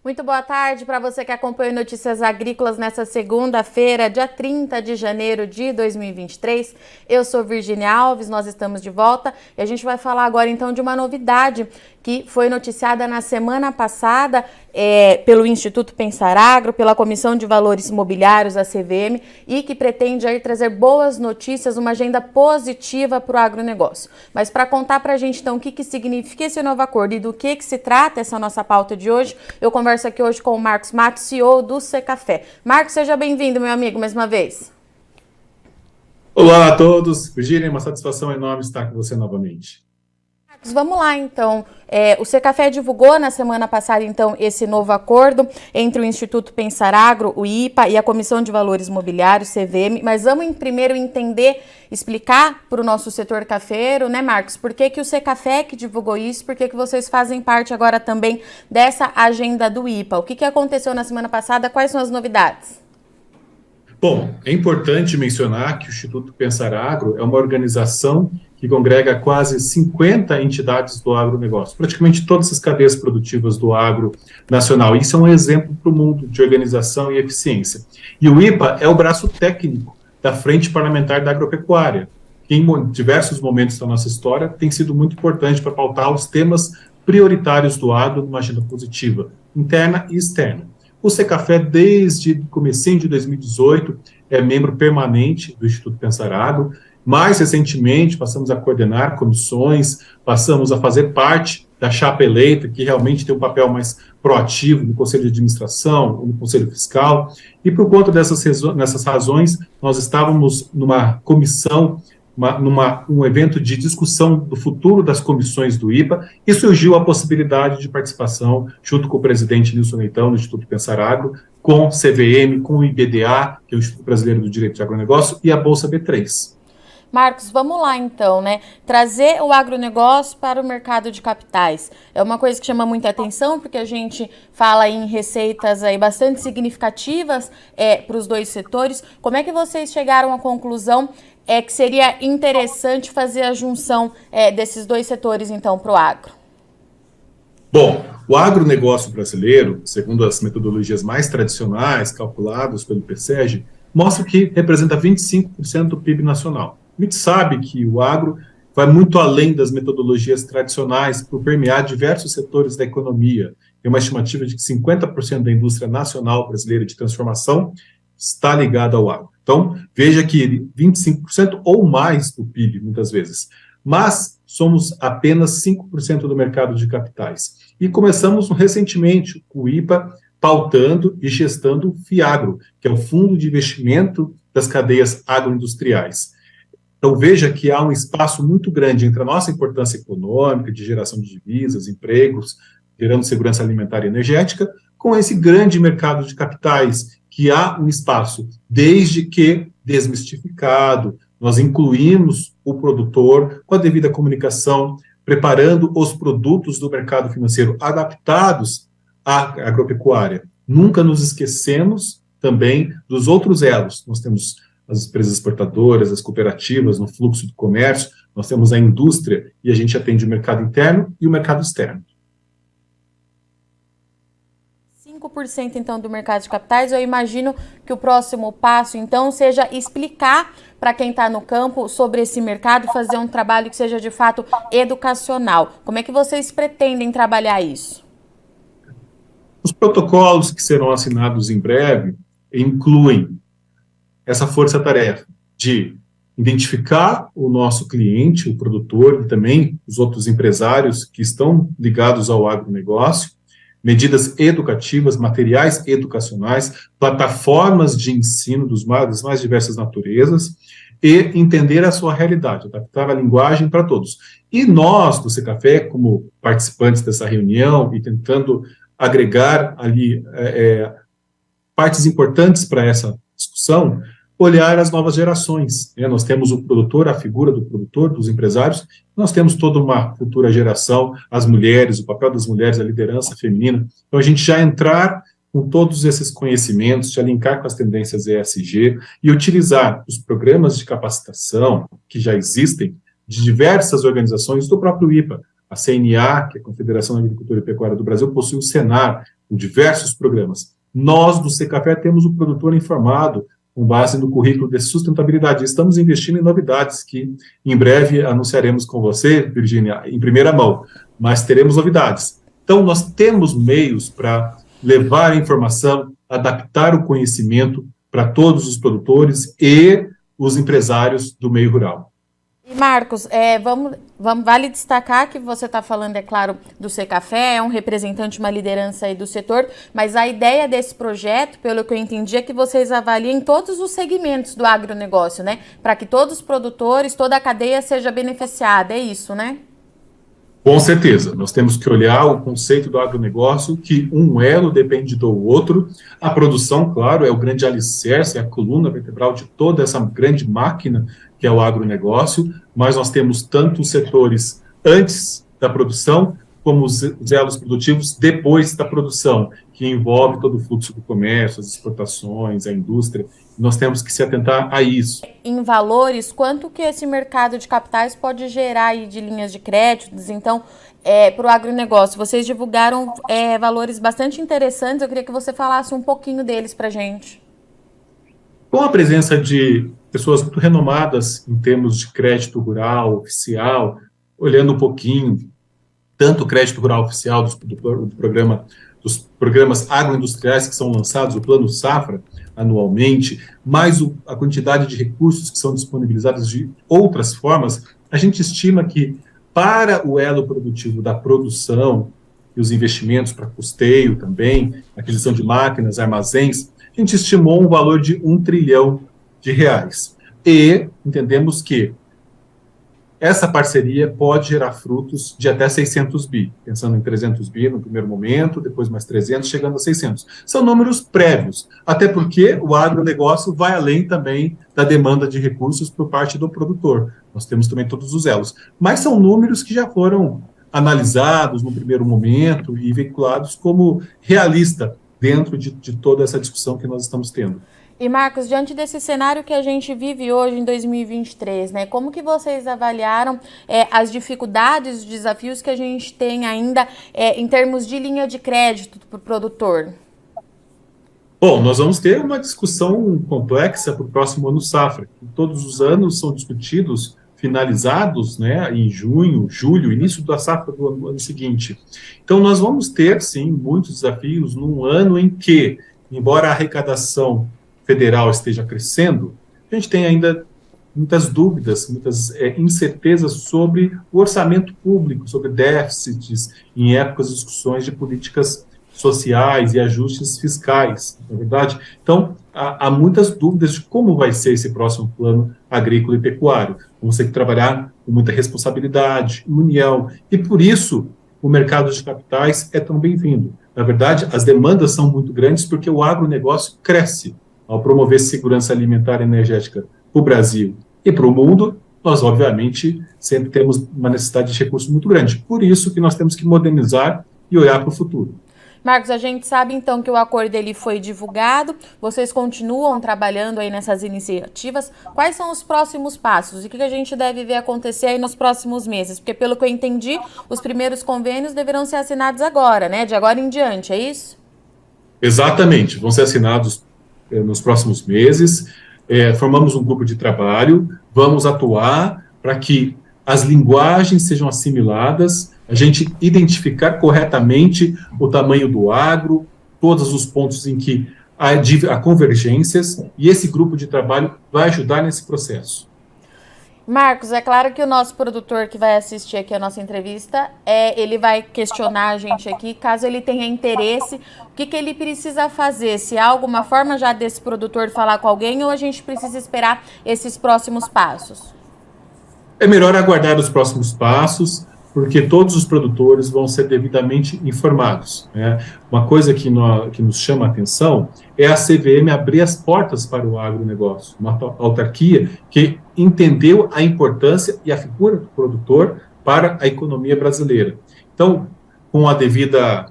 Muito boa tarde para você que acompanha Notícias Agrícolas nessa segunda-feira, dia 30 de janeiro de 2023. Eu sou Virginia Alves, nós estamos de volta e a gente vai falar agora então de uma novidade que foi noticiada na semana passada pelo Instituto Pensar Agro, pela Comissão de Valores Imobiliários, a CVM, e que pretende aí trazer boas notícias, uma agenda positiva para o agronegócio. Mas para contar para a gente então o que significa esse novo acordo e do que se trata essa nossa pauta de hoje, eu converso aqui hoje com o Marcos Matos, CEO do Secafé. Marcos, seja bem-vindo, meu amigo, mais uma vez. Olá a todos. Virginia, é uma satisfação enorme estar com você novamente. Vamos lá, então. O Secafé divulgou na semana passada, então, esse novo acordo entre o Instituto Pensar Agro, o IPA, e a Comissão de Valores Imobiliários, CVM. Mas vamos primeiro entender, explicar para o nosso setor cafeiro, né, Marcos? Por que o Secafé que divulgou isso? Por que vocês fazem parte agora também dessa agenda do IPA? O que aconteceu na semana passada? Quais são as novidades? Bom, é importante mencionar que o Instituto Pensar Agro é uma organização que congrega quase 50 entidades do agronegócio, praticamente todas as cadeias produtivas do agro nacional. Isso é um exemplo para o mundo de organização e eficiência. E o IPA é o braço técnico da Frente Parlamentar da Agropecuária, que em diversos momentos da nossa história tem sido muito importante para pautar os temas prioritários do agro numa agenda positiva, interna e externa. O Secafé, desde o comecinho de 2018, é membro permanente do Instituto Pensar Agro. Mais recentemente, passamos a coordenar comissões, passamos a fazer parte da chapa eleita, que realmente tem um papel mais proativo no Conselho de Administração, no Conselho Fiscal. E por conta dessas razões, nós estávamos numa comissão, um evento de discussão do futuro das comissões do IPA, e surgiu a possibilidade de participação, junto com o presidente Nilson Leitão, do Instituto Pensar Agro, com o CVM, com o IBDA, que é o Instituto Brasileiro do Direito de Agronegócio, e a Bolsa B3. Marcos, vamos lá então, né? Trazer o agronegócio para o mercado de capitais. É uma coisa que chama muita atenção, porque a gente fala em receitas aí bastante significativas para os dois setores. Como é que vocês chegaram à conclusão que seria interessante fazer a junção desses dois setores, então, para o agro? Bom, o agronegócio brasileiro, segundo as metodologias mais tradicionais, calculadas pelo PSEG, mostra que representa 25% do PIB nacional. A gente sabe que o agro vai muito além das metodologias tradicionais por permear diversos setores da economia. Tem uma estimativa de que 50% da indústria nacional brasileira de transformação está ligada ao agro. Então, veja que 25% ou mais do PIB, muitas vezes. Mas somos apenas 5% do mercado de capitais. E começamos recentemente com o IPA pautando e gestando o FIAGRO, que é o Fundo de Investimento das Cadeias Agroindustriais. Então, veja que há um espaço muito grande entre a nossa importância econômica, de geração de divisas, empregos, gerando segurança alimentar e energética, com esse grande mercado de capitais, que há um espaço, desde que desmistificado, nós incluímos o produtor com a devida comunicação, preparando os produtos do mercado financeiro adaptados à agropecuária. Nunca nos esquecemos também dos outros elos. Nós temos as empresas exportadoras, as cooperativas no fluxo do comércio, nós temos a indústria e a gente atende o mercado interno e o mercado externo. 5% então do mercado de capitais, eu imagino que o próximo passo então seja explicar para quem está no campo sobre esse mercado, fazer um trabalho que seja de fato educacional. Como é que vocês pretendem trabalhar isso? Os protocolos que serão assinados em breve incluem essa força-tarefa de identificar o nosso cliente, o produtor, e também os outros empresários que estão ligados ao agronegócio, medidas educativas, materiais educacionais, plataformas de ensino das mais diversas naturezas, e entender a sua realidade, adaptar a linguagem para todos. E nós, do Secafé, como participantes dessa reunião e tentando agregar ali partes importantes para essa discussão, olhar as novas gerações. Nós temos o produtor, a figura do produtor, dos empresários, nós temos toda uma futura geração, as mulheres, o papel das mulheres, a liderança feminina. Então, a gente já entrar com todos esses conhecimentos, já linkar com as tendências ESG e utilizar os programas de capacitação que já existem de diversas organizações do próprio IPA. A CNA, que é a Confederação da Agricultura e Pecuária do Brasil, possui o Senar, com diversos programas. Nós, do Secafé, temos o produtor informado com base no currículo de sustentabilidade. Estamos investindo em novidades que em breve anunciaremos com você, Virgínia, em primeira mão, mas teremos novidades. Então, nós temos meios para levar a informação, adaptar o conhecimento para todos os produtores e os empresários do meio rural. E Marcos, vale destacar que você está falando, é claro, do Secafé, é um representante, uma liderança aí do setor, mas a ideia desse projeto, pelo que eu entendi, é que vocês avaliem todos os segmentos do agronegócio, né? Para que todos os produtores, toda a cadeia seja beneficiada, é isso, né? Com certeza, nós temos que olhar o conceito do agronegócio, que um elo depende do outro. A produção, claro, é o grande alicerce, é a coluna vertebral de toda essa grande máquina que é o agronegócio, mas nós temos tanto os setores antes da produção, como os elos produtivos depois da produção, que envolve todo o fluxo do comércio, as exportações, a indústria. Nós temos que se atentar a isso. Em valores, quanto que esse mercado de capitais pode gerar aí de linhas de créditos? Então, para o agronegócio, vocês divulgaram valores bastante interessantes, eu queria que você falasse um pouquinho deles para a gente. Com a presença de pessoas muito renomadas em termos de crédito rural oficial, olhando um pouquinho, tanto o crédito rural oficial dos programas agroindustriais que são lançados, o Plano Safra, anualmente, mais a quantidade de recursos que são disponibilizados de outras formas, a gente estima que para o elo produtivo da produção e os investimentos para custeio também, aquisição de máquinas, armazéns, a gente estimou um valor de R$1 trilhão. E entendemos que essa parceria pode gerar frutos de até 600 bi, pensando em 300 bi no primeiro momento, depois mais 300, chegando a 600. São números prévios, até porque o agronegócio vai além também da demanda de recursos por parte do produtor. Nós temos também todos os elos. Mas são números que já foram analisados no primeiro momento e veiculados como realista dentro de toda essa discussão que nós estamos tendo. E Marcos, diante desse cenário que a gente vive hoje em 2023, né, como que vocês avaliaram as dificuldades, os desafios que a gente tem ainda em termos de linha de crédito para o produtor? Bom, nós vamos ter uma discussão complexa para o próximo ano safra. Todos os anos são discutidos, finalizados, né, em junho, julho, início da safra do ano seguinte. Então, nós vamos ter, sim, muitos desafios num ano em que, embora a arrecadação federal esteja crescendo, a gente tem ainda muitas dúvidas, muitas incertezas sobre o orçamento público, sobre déficits em épocas de discussões de políticas sociais e ajustes fiscais, na verdade. Então, há muitas dúvidas de como vai ser esse próximo plano agrícola e pecuário. Vamos ter que trabalhar com muita responsabilidade, união, e por isso o mercado de capitais é tão bem-vindo. Na verdade, as demandas são muito grandes porque o agronegócio cresce. Ao promover segurança alimentar e energética para o Brasil e para o mundo, nós, obviamente, sempre temos uma necessidade de recursos muito grande. Por isso que nós temos que modernizar e olhar para o futuro. Marcos, a gente sabe, então, que o acordo ele foi divulgado, vocês continuam trabalhando aí nessas iniciativas. Quais são os próximos passos? E o que a gente deve ver acontecer aí nos próximos meses? Porque, pelo que eu entendi, os primeiros convênios deverão ser assinados agora, né? De agora em diante, é isso? Exatamente, vão ser assinados nos próximos meses, formamos um grupo de trabalho, vamos atuar para que as linguagens sejam assimiladas, a gente identificar corretamente o tamanho do agro, todos os pontos em que há convergências, e esse grupo de trabalho vai ajudar nesse processo. Marcos, é claro que o nosso produtor que vai assistir aqui a nossa entrevista, ele vai questionar a gente aqui, caso ele tenha interesse, o que ele precisa fazer? Se há alguma forma já desse produtor falar com alguém ou a gente precisa esperar esses próximos passos? É melhor aguardar os próximos passos, porque todos os produtores vão ser devidamente informados, né? Uma coisa que nos chama a atenção é a CVM abrir as portas para o agronegócio, uma autarquia que entendeu a importância e a figura do produtor para a economia brasileira. Então, com a devida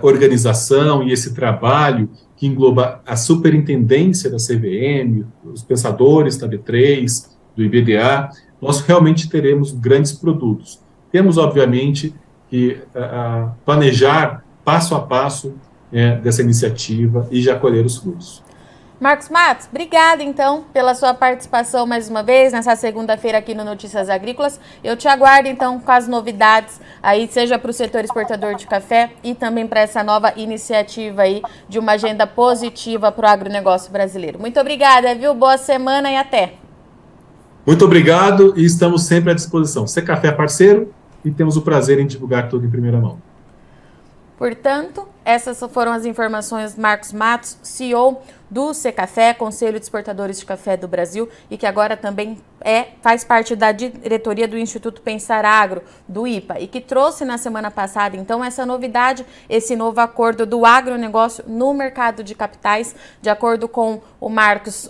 organização e esse trabalho que engloba a superintendência da CVM, os pensadores da B3, do IBDA, nós realmente teremos grandes produtos. Temos, obviamente, que planejar passo a passo dessa iniciativa e já colher os frutos. Marcos Matos, obrigada então pela sua participação mais uma vez nessa segunda-feira aqui no Notícias Agrícolas. Eu te aguardo então com as novidades aí, seja para o setor exportador de café e também para essa nova iniciativa aí de uma agenda positiva para o agronegócio brasileiro. Muito obrigada, viu? Boa semana e até! Muito obrigado e estamos sempre à disposição. Secafé é parceiro e temos o prazer em divulgar tudo em primeira mão. Portanto, essas foram as informações do Marcos Matos, CEO do Secafé, Conselho de Exportadores de Café do Brasil, e que agora também faz parte da diretoria do Instituto Pensar Agro, do IPA, e que trouxe na semana passada, então, essa novidade, esse novo acordo do agronegócio no mercado de capitais. De acordo com o Marcos,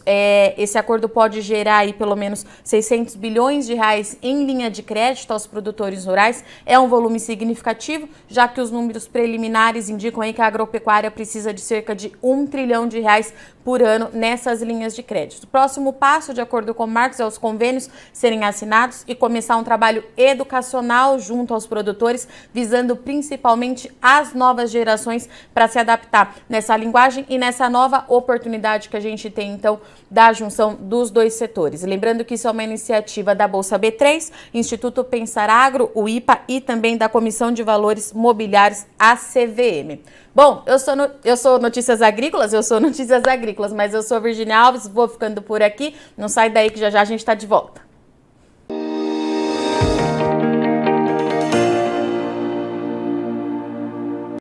esse acordo pode gerar aí pelo menos 600 bilhões de reais em linha de crédito aos produtores rurais. É um volume significativo, já que os números preliminares indicam aí que a agropecuária precisa de cerca de 1 trilhão de reais por ano nessas linhas de crédito. O próximo passo, de acordo com o Marcos, é os convênios serem assinados e começar um trabalho educacional junto aos produtores, visando principalmente as novas gerações para se adaptar nessa linguagem e nessa nova oportunidade que a gente tem, então, da junção dos dois setores. Lembrando que isso é uma iniciativa da Bolsa B3, Instituto Pensar Agro, o IPA, e também da Comissão de Valores Mobiliários, a CVM. Bom, eu sou Notícias Agrícolas, mas eu sou Virginia Alves, vou ficando por aqui. Não sai daí que já já a gente está de volta.